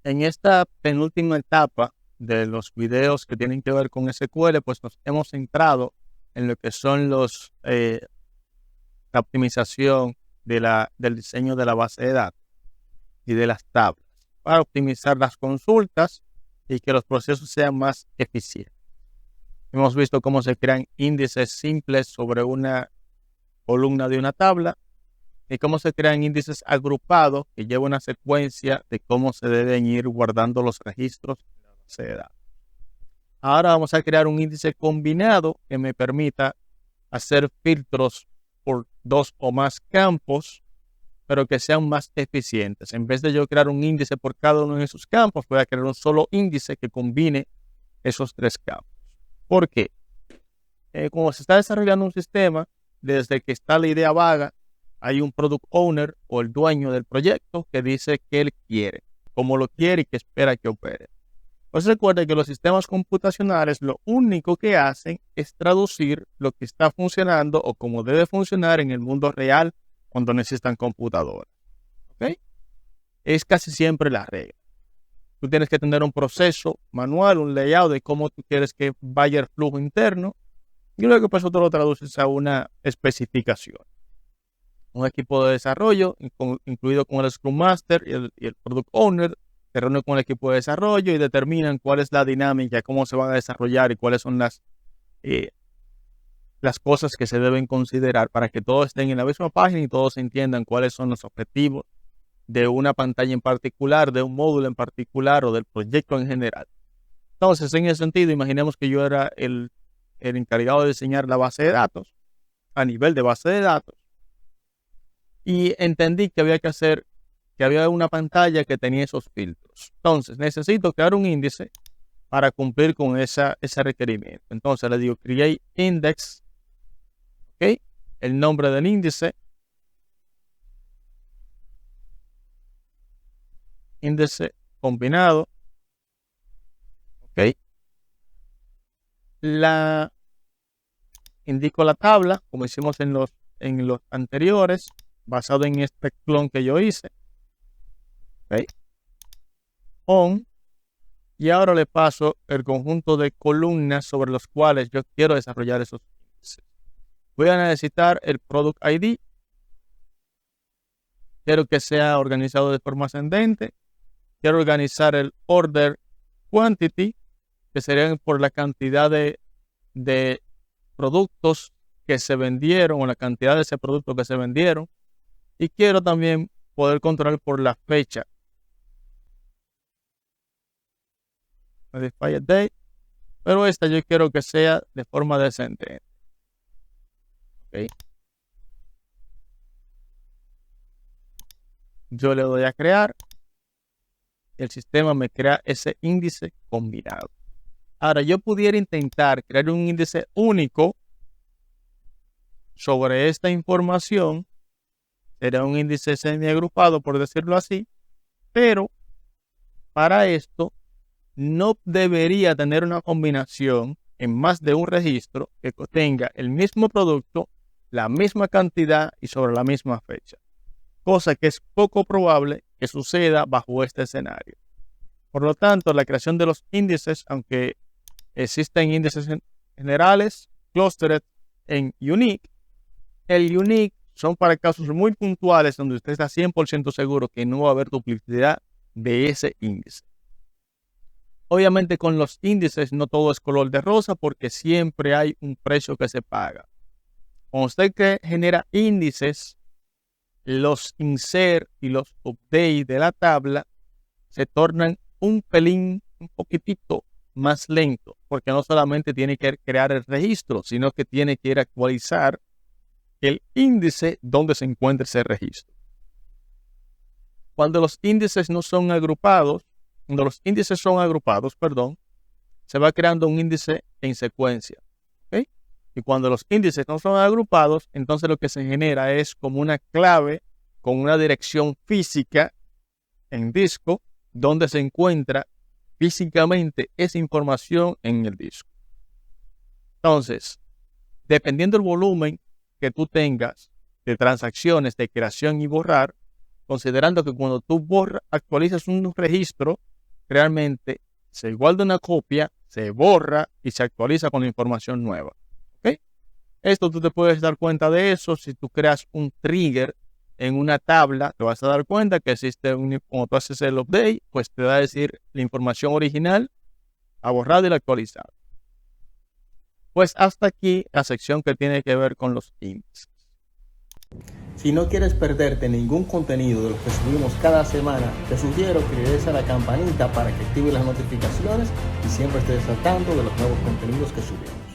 En esta penúltima etapa de los videos que tienen que ver con SQL, pues nos hemos centrado en lo que son la optimización del diseño de la base de datos y de las tablas para optimizar las consultas y que los procesos sean más eficientes. Hemos visto cómo se crean índices simples sobre una columna de una tabla y cómo se crean índices agrupados que llevan una secuencia de cómo se deben ir guardando los registros en la base de datos. Ahora vamos a crear un índice combinado que me permita hacer filtros por 2 o más campos, pero que sean más eficientes. En vez de yo crear un índice por cada uno de esos campos, voy a crear un solo índice que combine esos 3 campos. ¿Por qué? Como se está desarrollando un sistema, desde que está la idea vaga, hay un product owner o el dueño del proyecto que dice que él quiere, cómo lo quiere y que espera que opere. Pues recuerda que los sistemas computacionales lo único que hacen es traducir lo que está funcionando o cómo debe funcionar en el mundo real cuando necesitan computadoras. ¿Ok? Es casi siempre la regla. Tú tienes que tener un proceso manual, un layout de cómo tú quieres que vaya el flujo interno y luego pues tú lo traduces a una especificación. Un equipo de desarrollo, incluido con el Scrum Master y el Product Owner, se reúnen con el equipo de desarrollo y determinan cuál es la dinámica, cómo se van a desarrollar y cuáles son las cosas que se deben considerar para que todos estén en la misma página y todos entiendan cuáles son los objetivos de una pantalla en particular, de un módulo en particular o del proyecto en general. Entonces, en ese sentido, imaginemos que yo era el encargado de diseñar la base de datos a nivel de base de datos y entendí que había una pantalla que tenía esos filtros. Entonces, necesito crear un índice para cumplir con ese requerimiento. Entonces, le digo create index, ¿ok? El nombre del índice combinado, ¿ok? Indico la tabla, como hicimos en los anteriores, basado en este clon que yo hice. ¿Ok? On. Y ahora le paso el conjunto de columnas sobre los cuales yo quiero desarrollar esos índices. Voy a necesitar el Product ID. Quiero que sea organizado de forma ascendente. Quiero organizar el Order Quantity, que serían por la cantidad de productos que se vendieron o la cantidad de ese producto que se vendieron. Y quiero también poder controlar por la fecha. Modify date, pero esta yo quiero que sea de forma descendente. Okay. Yo le doy a crear. El sistema me crea ese índice combinado. Ahora yo pudiera intentar crear un índice único sobre esta información. Sería un índice semi-agrupado, por decirlo así, pero para esto no debería tener una combinación en más de un registro que tenga el mismo producto, la misma cantidad y sobre la misma fecha. Cosa que es poco probable que suceda bajo este escenario. Por lo tanto, la creación de los índices, aunque existen índices generales, clustered en unique, el unique son para casos muy puntuales donde usted está 100% seguro que no va a haber duplicidad de ese índice. Obviamente con los índices no todo es color de rosa porque siempre hay un precio que se paga. Cuando usted genera índices, los insert y los update de la tabla se tornan un poquitito más lento, porque no solamente tiene que crear el registro, sino que tiene que ir a actualizar el índice donde se encuentra ese registro. Cuando los índices son agrupados, se va creando un índice en secuencia. ¿Okay? Y cuando los índices no son agrupados, entonces lo que se genera es como una clave con una dirección física en disco donde se encuentra físicamente esa información en el disco. Entonces, dependiendo del volumen que tú tengas de transacciones de creación y borrar, considerando que cuando tú actualizas un registro, realmente se guarda una copia, se borra y se actualiza con la información nueva. ¿Okay? Esto tú te puedes dar cuenta de eso si tú creas un trigger en una tabla. Te vas a dar cuenta que existe cuando tú haces el update, pues te va a decir la información original, la borrada y la actualizada. Pues hasta aquí la sección que tiene que ver con los índices. Si no quieres perderte ningún contenido de los que subimos cada semana, te sugiero que le des a la campanita para que active las notificaciones y siempre estés al tanto de los nuevos contenidos que subimos.